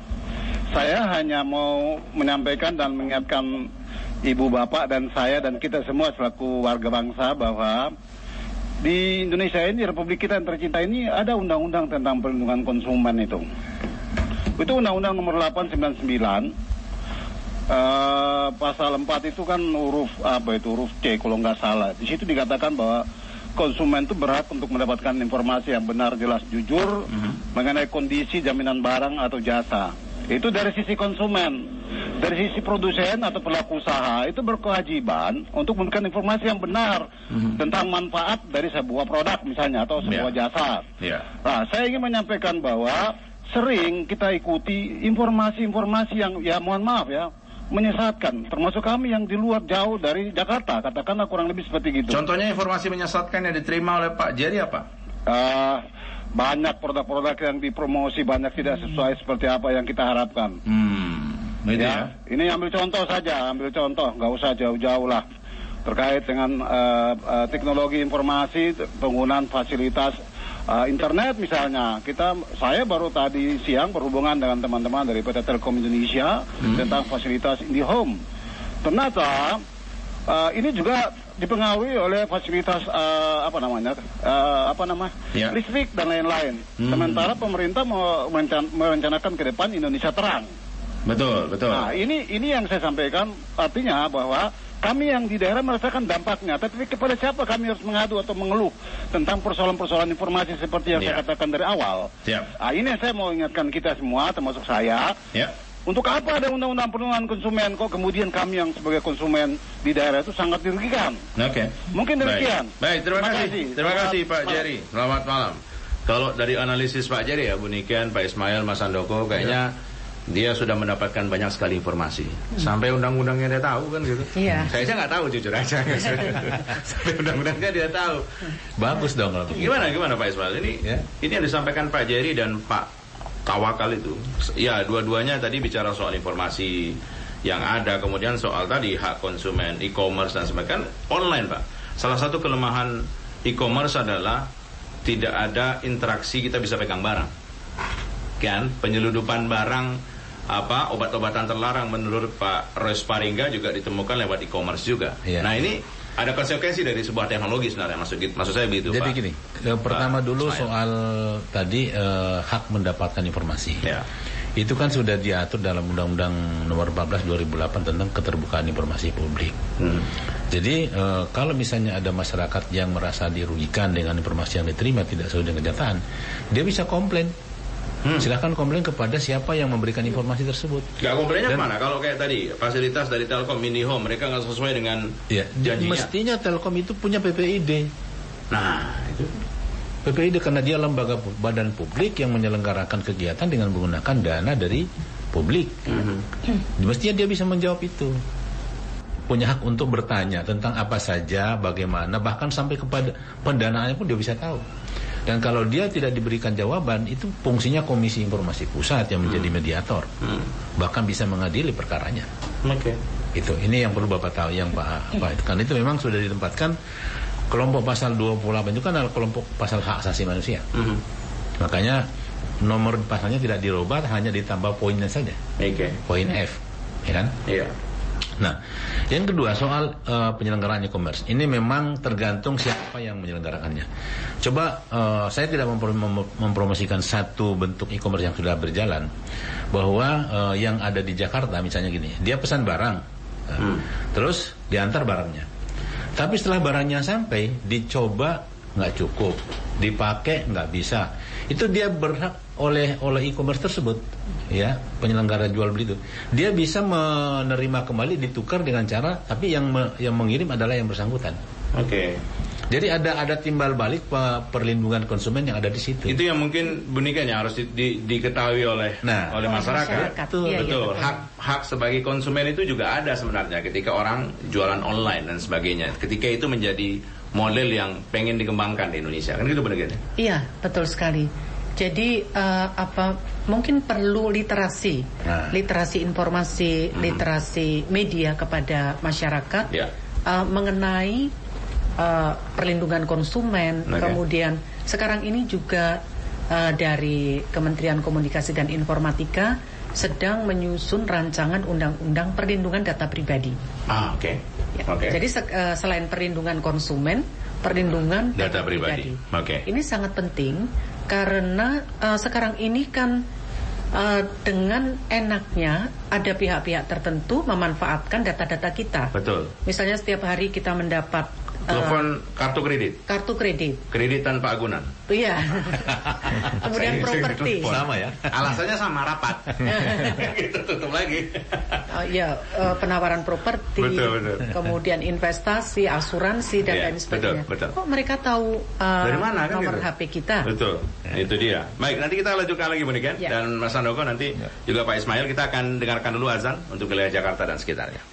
saya hanya mau menyampaikan dan mengingatkan Ibu Bapak dan saya dan kita semua selaku warga bangsa bahwa di Indonesia ini, Republik kita yang tercinta ini, ada undang-undang tentang perlindungan konsumen itu. Itu Undang-Undang nomor 899. Pasal 4 itu kan huruf C kalau nggak salah. Di situ dikatakan bahwa konsumen itu berhak untuk mendapatkan informasi yang benar, jelas, jujur mengenai kondisi jaminan barang atau jasa. Itu dari sisi konsumen. Dari sisi produsen atau pelaku usaha itu berkewajiban untuk memberikan informasi yang benar tentang manfaat dari sebuah produk misalnya atau sebuah jasa. Nah, saya ingin menyampaikan bahwa sering kita ikuti informasi-informasi yang mohon maaf ya, menyesatkan, termasuk kami yang di luar jauh dari Jakarta, katakanlah kurang lebih seperti gitu. Contohnya informasi menyesatkan yang diterima oleh Pak Jerry apa? Banyak produk-produk yang dipromosi banyak tidak sesuai seperti apa yang kita harapkan. Ini ambil contoh saja, nggak usah jauh-jauh lah, terkait dengan teknologi informasi, penggunaan fasilitas internet misalnya. Saya baru tadi siang berhubungan dengan teman-teman dari PT Telkom Indonesia tentang fasilitas IndiHome. Ternyata ini juga dipengaruhi oleh fasilitas listrik dan lain-lain. Sementara pemerintah merencanakan ke depan Indonesia terang. Betul. Nah, ini yang saya sampaikan, artinya bahwa kami yang di daerah merasakan dampaknya. Tapi kepada siapa kami harus mengadu atau mengeluh tentang persoalan-persoalan informasi seperti yang saya katakan dari awal. Nah, ini saya mau ingatkan kita semua, termasuk saya. Untuk apa ada undang-undang perlindungan konsumen, kok kemudian kami yang sebagai konsumen di daerah itu sangat dirugikan. Mungkin demikian. Baik, terima kasih Pak Jerry. Selamat malam. Kalau dari analisis Pak Jerry ya, Bu Niken, Pak Ismail, Mas Handoko, kayaknya dia sudah mendapatkan banyak sekali informasi. Sampai undang-undangnya dia tahu kan gitu. Saya aja nggak tahu jujur aja. Sampai undang-undangnya dia tahu. Bagus dong. Gimana Pak Ismail? Ini yang disampaikan Pak Jerry dan Pak Tawakal itu. Ya, dua-duanya tadi bicara soal informasi yang ada, kemudian soal tadi hak konsumen, e-commerce dan sebagainya. Kan online, Pak. Salah satu kelemahan e-commerce adalah tidak ada interaksi, kita bisa pegang barang. Kan penyeludupan barang, obat-obatan terlarang menurut Pak Roy Sparingga juga ditemukan lewat e-commerce juga. Nah, ini ada konsekuensi dari sebuah teknologi sebenarnya, maksud saya begitu. Jadi Pak. gini, pertama dulu soal tadi hak mendapatkan informasi. Itu kan sudah diatur dalam Undang-Undang Nomor 14 2008 tentang keterbukaan informasi publik. Jadi kalau misalnya ada masyarakat yang merasa dirugikan dengan informasi yang diterima tidak sesuai dengan kenyataan, dia bisa komplain. Silahkan komplain kepada siapa yang memberikan informasi tersebut. Gak komplainnya kemana? Kalau kayak tadi fasilitas dari Telkom, Minihome, mereka nggak sesuai dengan janjinya. Mestinya Telkom itu punya PPID. Nah, itu PPID karena dia lembaga badan publik yang menyelenggarakan kegiatan dengan menggunakan dana dari publik. Mestinya dia bisa menjawab itu. Punya hak untuk bertanya tentang apa saja, bagaimana, bahkan sampai kepada pendanaannya pun dia bisa tahu. Dan kalau dia tidak diberikan jawaban, itu fungsinya Komisi Informasi Pusat yang menjadi mediator, bahkan bisa mengadili perkaranya. Itu, ini yang perlu Bapak tahu, yang Pak karena itu memang sudah ditempatkan. Kelompok pasal 28 itu kan adalah kelompok pasal hak asasi manusia. Makanya nomor pasalnya tidak dirubah, hanya ditambah poinnya saja. Poin F, ya kan? Nah, yang kedua soal penyelenggaraan e-commerce. Ini memang tergantung siapa yang menyelenggarakannya. Coba saya tidak mempromosikan satu bentuk e-commerce yang sudah berjalan, bahwa yang ada di Jakarta misalnya gini, dia pesan barang, terus diantar barangnya. Tapi setelah barangnya sampai, dicoba nggak cukup, dipakai nggak bisa. Itu dia berhak oleh e-commerce tersebut, ya, penyelenggara jual beli itu. Dia bisa menerima kembali, ditukar dengan cara, tapi yang mengirim adalah yang bersangkutan. Jadi ada timbal balik perlindungan konsumen yang ada di situ. Itu yang mungkin Bu Niken yang harus diketahui oleh masyarakat. Betul. Hak sebagai konsumen itu juga ada sebenarnya ketika orang jualan online dan sebagainya. Ketika itu menjadi model yang pengen dikembangkan di Indonesia. Kan gitu Bu Niken? Iya, betul sekali. Jadi mungkin perlu literasi informasi, literasi media kepada masyarakat mengenai perlindungan konsumen. Kemudian sekarang ini juga dari Kementerian Komunikasi dan Informatika sedang menyusun rancangan undang-undang perlindungan data pribadi. Jadi selain perlindungan konsumen, perlindungan data pribadi. Ini sangat penting karena sekarang ini kan dengan enaknya ada pihak-pihak tertentu memanfaatkan data-data kita. Misalnya setiap hari kita mendapat telepon kartu kredit tanpa agunan. Iya. Kemudian properti sama ya, alasannya sama, rapat. Gitu, tutup lagi. Penawaran properti, kemudian investasi, asuransi dan lain sebagainya. Kok mereka tahu dari mana, kan nomor HP kita? Itu dia. Baik, nanti kita lanjutkan lagi Bu Niken dan Mas Handoko, nanti juga Pak Ismail. Kita akan dengarkan dulu azan untuk wilayah Jakarta dan sekitarnya.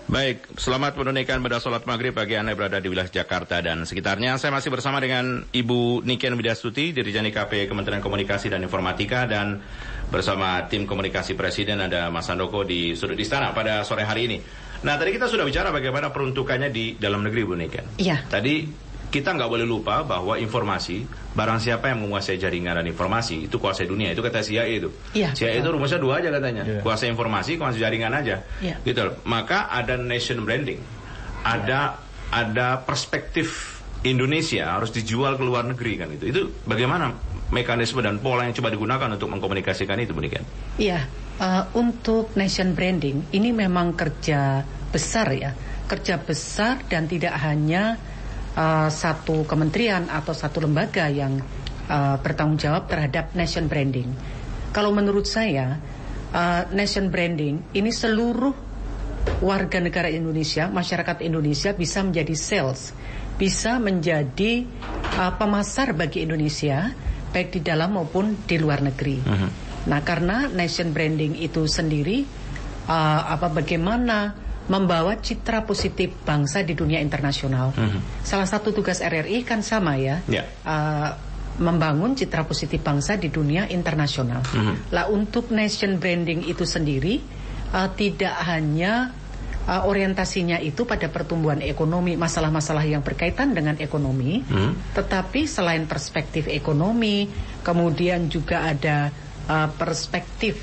Baik, selamat menunaikan ibadah sholat maghrib bagi Anda berada di wilayah Jakarta dan sekitarnya. Saya masih bersama dengan Ibu Niken Widyasstuti, Dirjen IKP Kementerian Komunikasi dan Informatika, dan bersama tim komunikasi Presiden ada Mas Handoko di sudut istana pada sore hari ini. Nah, tadi kita sudah bicara bagaimana peruntukannya di dalam negeri, Bu Niken. Tadi kita nggak boleh lupa bahwa informasi, barang siapa yang menguasai jaringan dan informasi, itu kuasai dunia. Itu kata CIA itu. CIA itu rumusnya 2 aja katanya. Kuasai informasi, kuasai jaringan aja. Gitu. Maka ada nation branding. Ada perspektif Indonesia harus dijual ke luar negeri kan itu. Itu bagaimana mekanisme dan pola yang coba digunakan untuk mengkomunikasikan itu, Bu Niken? Untuk nation branding ini memang kerja besar ya, kerja besar dan tidak hanya satu kementerian atau satu lembaga yang bertanggung jawab terhadap nation branding. Kalau menurut saya nation branding ini seluruh warga negara Indonesia, masyarakat Indonesia bisa menjadi sales, bisa menjadi pemasar bagi Indonesia baik di dalam maupun di luar negeri. Nah, karena nation branding itu sendiri bagaimana membawa citra positif bangsa di dunia internasional. Salah satu tugas RRI kan sama ya, membangun citra positif bangsa di dunia internasional. Lah untuk nation branding itu sendiri tidak hanya orientasinya itu pada pertumbuhan ekonomi, masalah-masalah yang berkaitan dengan ekonomi, tetapi selain perspektif ekonomi, kemudian juga ada perspektif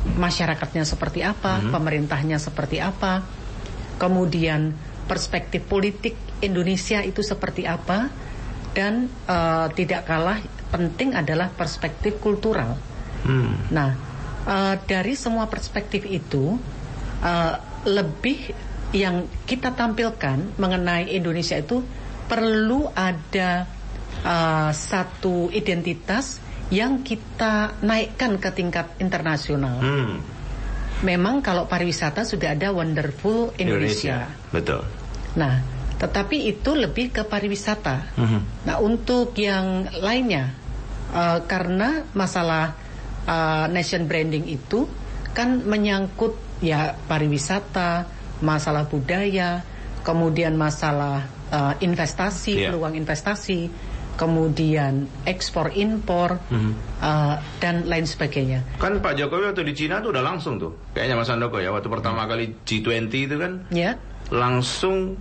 masyarakatnya seperti apa, pemerintahnya seperti apa, kemudian perspektif politik Indonesia itu seperti apa, dan tidak kalah penting adalah perspektif kultural. Nah, dari semua perspektif itu lebih yang kita tampilkan mengenai Indonesia itu perlu ada satu identitas yang kita naikkan ke tingkat internasional. Memang kalau pariwisata sudah ada Wonderful Indonesia. Betul. Nah, tetapi itu lebih ke pariwisata. Nah, untuk yang lainnya, karena masalah nation branding itu kan menyangkut ya pariwisata, masalah budaya, kemudian masalah investasi, peluang investasi, kemudian ekspor impor dan lain sebagainya. Kan Pak Jokowi waktu di Cina tuh udah langsung tuh, kayaknya Mas Handoko ya, waktu pertama kali G20 itu kan, langsung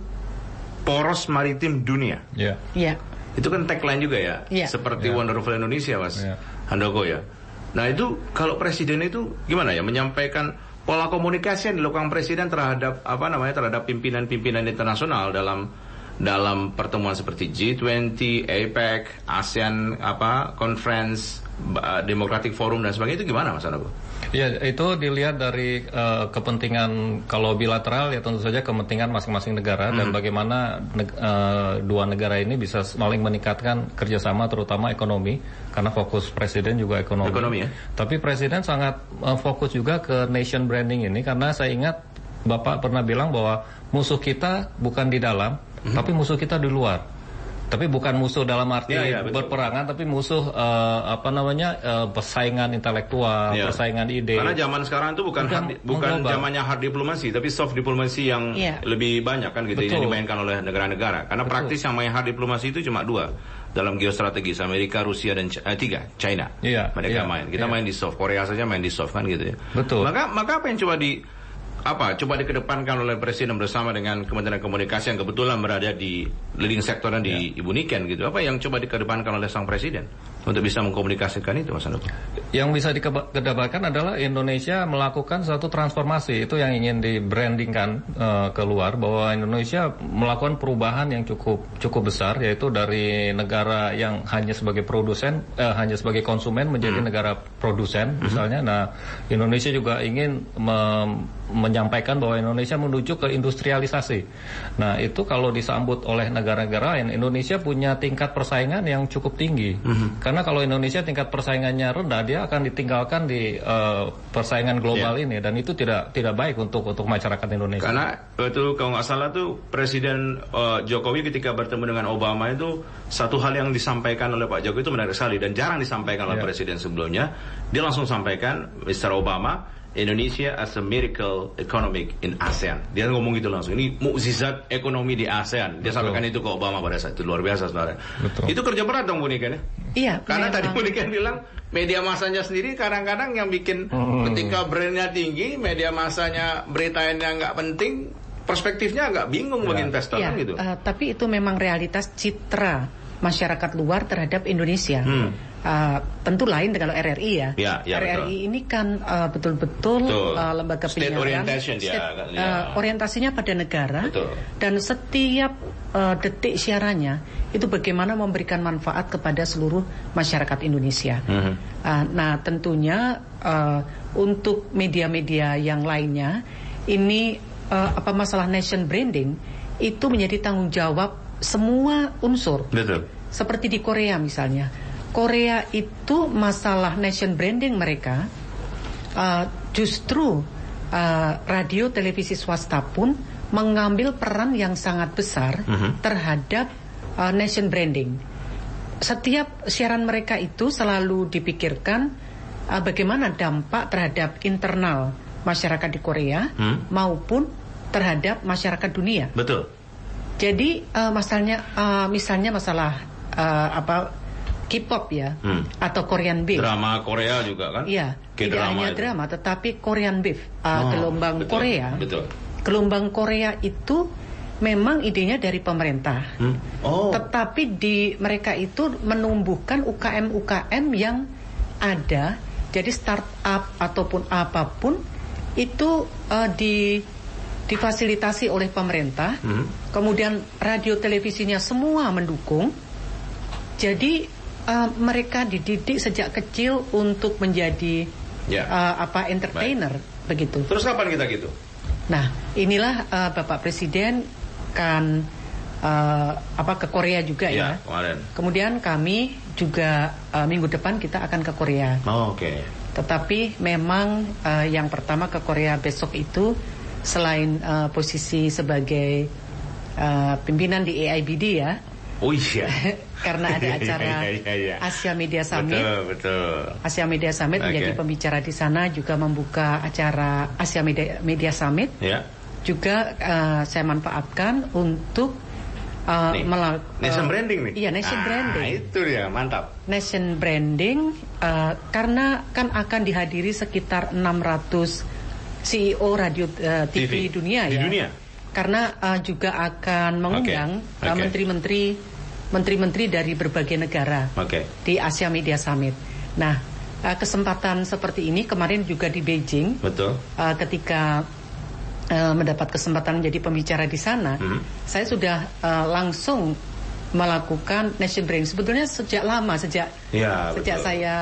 poros maritim dunia. Itu kan tagline juga ya, seperti Wonderful Indonesia, Mas Handoko ya. Nah itu kalau presiden itu gimana ya menyampaikan pola komunikasi yang dilakukan presiden terhadap terhadap pimpinan-pimpinan internasional dalam pertemuan seperti G20, APEC, ASEAN Conference, Democratic Forum dan sebagainya, itu gimana Mas Handoko? Ya, itu dilihat dari kepentingan, kalau bilateral ya tentu saja kepentingan masing-masing negara dan bagaimana dua negara ini bisa saling meningkatkan kerjasama terutama ekonomi, karena fokus presiden juga ekonomi ya? Tapi presiden sangat fokus juga ke nation branding ini, karena saya ingat Bapak pernah bilang bahwa musuh kita bukan di dalam, tapi musuh kita di luar. Tapi bukan musuh dalam arti berperangan, tapi musuh persaingan intelektual, persaingan ide. Karena zaman sekarang itu bukan zamannya hard diplomasi, tapi soft diplomasi yang lebih banyak kan gitu, yang dimainkan oleh negara-negara. Karena praktis yang main hard diplomasi itu cuma dua dalam geostrategis, Amerika, Rusia dan tiga, China. Mereka main. Kita main di soft, Korea saja main di soft kan gitu ya. Betul. Maka apa yang coba dikedepankan oleh presiden bersama dengan Kementerian Komunikasi yang kebetulan berada di leading sektor dan di Ibu Niken gitu. Apa yang coba dikedepankan oleh sang presiden untuk bisa mengkomunikasikan itu, Mas Handoko? Yang bisa dikedepankan adalah Indonesia melakukan satu transformasi, itu yang ingin di-brandingkan keluar, bahwa Indonesia melakukan perubahan yang cukup besar, yaitu dari negara yang hanya sebagai produsen, hanya sebagai konsumen menjadi negara produsen misalnya. Nah, Indonesia juga ingin menyampaikan bahwa Indonesia menuju ke industrialisasi. Nah, itu kalau disambut oleh negara-negara lain, Indonesia punya tingkat persaingan yang cukup tinggi. Karena kalau Indonesia tingkat persaingannya rendah, dia akan ditinggalkan di persaingan global ini, dan itu tidak baik untuk masyarakat Indonesia. Karena itu kalau nggak salah tuh Presiden Jokowi ketika bertemu dengan Obama itu, satu hal yang disampaikan oleh Pak Jokowi itu menarik sekali dan jarang disampaikan oleh presiden sebelumnya. Dia langsung sampaikan, Mr. Obama, Indonesia as a miracle economic in ASEAN. Dia ngomong gitu langsung. Ini mukjizat ekonomi di ASEAN. Dia sampaikan itu ke Obama pada saat itu. Luar biasa sebenarnya. Itu kerja berat dong Bu Niken ya? Iya. Karena tadi Bu Niken bilang media masanya sendiri kadang-kadang yang bikin ketika brandnya tinggi, media masanya beritanya nggak penting, perspektifnya agak bingung bagi investor kan gitu. Tapi itu memang realitas citra masyarakat luar terhadap Indonesia. Tentu lain dengan RRI ya. RRI betul. Ini kan betul-betul lembaga penyiaran. Orientasinya pada negara. Betul. Dan setiap detik siarannya itu bagaimana memberikan manfaat kepada seluruh masyarakat Indonesia. Nah, tentunya untuk media-media yang lainnya ini masalah nation branding itu menjadi tanggung jawab semua unsur. Betul. Seperti di Korea misalnya. Korea itu masalah nation branding mereka justru radio televisi swasta pun mengambil peran yang sangat besar terhadap nation branding. Setiap siaran mereka itu selalu dipikirkan bagaimana dampak terhadap internal masyarakat di Korea maupun terhadap masyarakat dunia. Betul. Jadi misalnya masalah K-pop ya, atau Korean beef. Drama Korea juga kan? Iya, tidak hanya drama, tetapi Korean beef, gelombang betul, Korea. Betul. Gelombang Korea itu memang idenya dari pemerintah, tetapi mereka itu menumbuhkan UKM-UKM yang ada. Jadi startup ataupun apapun itu difasilitasi oleh pemerintah. Kemudian radio televisinya semua mendukung. Jadi mereka dididik sejak kecil untuk menjadi entertainer. Baik. Begitu. Terus kapan kita gitu? Nah, inilah Bapak Presiden kan ke Korea juga ya. Kemarin. Kemudian kami juga minggu depan kita akan ke Korea. Oke. Tetapi memang yang pertama ke Korea besok itu selain posisi sebagai pimpinan di AIBD ya. Oh iya. Karena ada acara Asia Media Summit. Betul. Asia Media Summit menjadi pembicara di sana, juga membuka acara Asia Media Summit. Ya. Juga saya manfaatkan untuk nation branding nih. Iya, nation branding. Itu dia, mantap. Nation branding karena kan akan dihadiri sekitar 600 CEO radio TV dunia ya. Di dunia. Karena juga akan mengundang menteri-menteri dari berbagai negara di Asia Media Summit. Nah, kesempatan seperti ini kemarin juga di Beijing. Betul. Ketika mendapat kesempatan menjadi pembicara di sana, saya sudah langsung melakukan nation branding. Sebetulnya sejak lama, sejak saya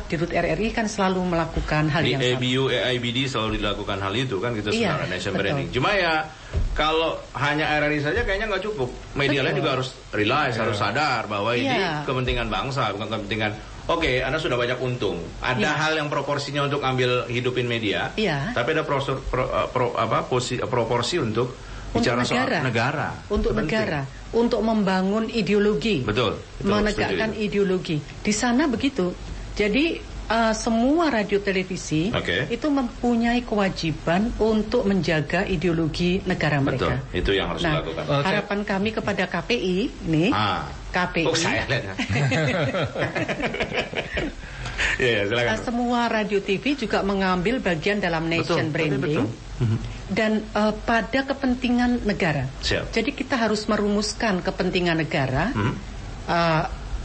di RUT RRI kan selalu melakukan hal yang sama. Di AIBD selalu dilakukan hal itu kan gitu, sebenarnya nation branding. Cuma ya kalau hanya RRI saja kayaknya nggak cukup. Media lain juga harus realize, harus sadar bahwa ini kepentingan bangsa, bukan kepentingan. Oke, Anda sudah banyak untung. Ada hal yang proporsinya untuk ambil hidupin media, tapi ada proporsi untuk bicara soal negara. Untuk negara, untuk membangun ideologi. Betul. Menegakkan ideologi. Di sana begitu. Jadi semua radio televisi itu mempunyai kewajiban untuk menjaga ideologi negara mereka. Betul. Itu yang harus dilakukan. Harapan kami kepada KPI nih. KPI. Oh, saya lihat. Silakan. Semua radio TV juga mengambil bagian dalam nation branding. Dan pada kepentingan negara. Jadi kita harus merumuskan kepentingan negara.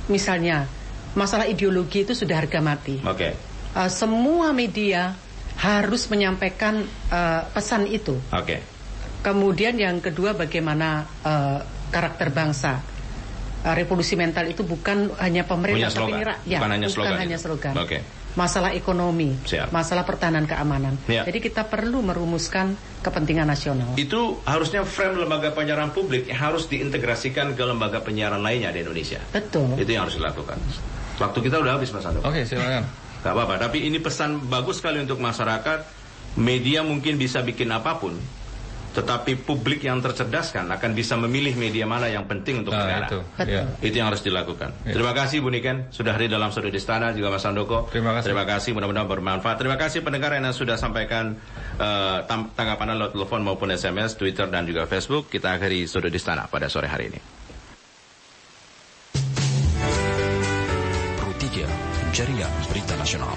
Misalnya masalah ideologi itu sudah harga mati. Semua media harus menyampaikan pesan itu. Kemudian yang kedua, bagaimana karakter bangsa. Revolusi mental itu bukan hanya pemerintah, tapi rakyat, bukan hanya slogan. Masalah ekonomi, masalah pertahanan keamanan. Jadi kita perlu merumuskan kepentingan nasional. Itu harusnya frame lembaga penyiaran publik yang harus diintegrasikan ke lembaga penyiaran lainnya di Indonesia. Betul. Itu yang harus dilakukan. Waktu kita udah habis, Mas Ando. Oke, silakan. Gak apa-apa, tapi ini pesan bagus sekali untuk masyarakat. Media mungkin bisa bikin apapun, tetapi publik yang tercerdaskan akan bisa memilih media mana yang penting untuk negara. Itu yang harus dilakukan. Terima kasih Bu Niken sudah hadir dalam Sudut Istana, juga Mas Handoko. Terima kasih, mudah-mudahan bermanfaat. Terima kasih pendengar yang sudah sampaikan tanggapan lewat telepon maupun SMS, Twitter dan juga Facebook. Kita akhiri Sudut Istana pada sore hari ini. Pro 3, Jaringan Berita Nasional.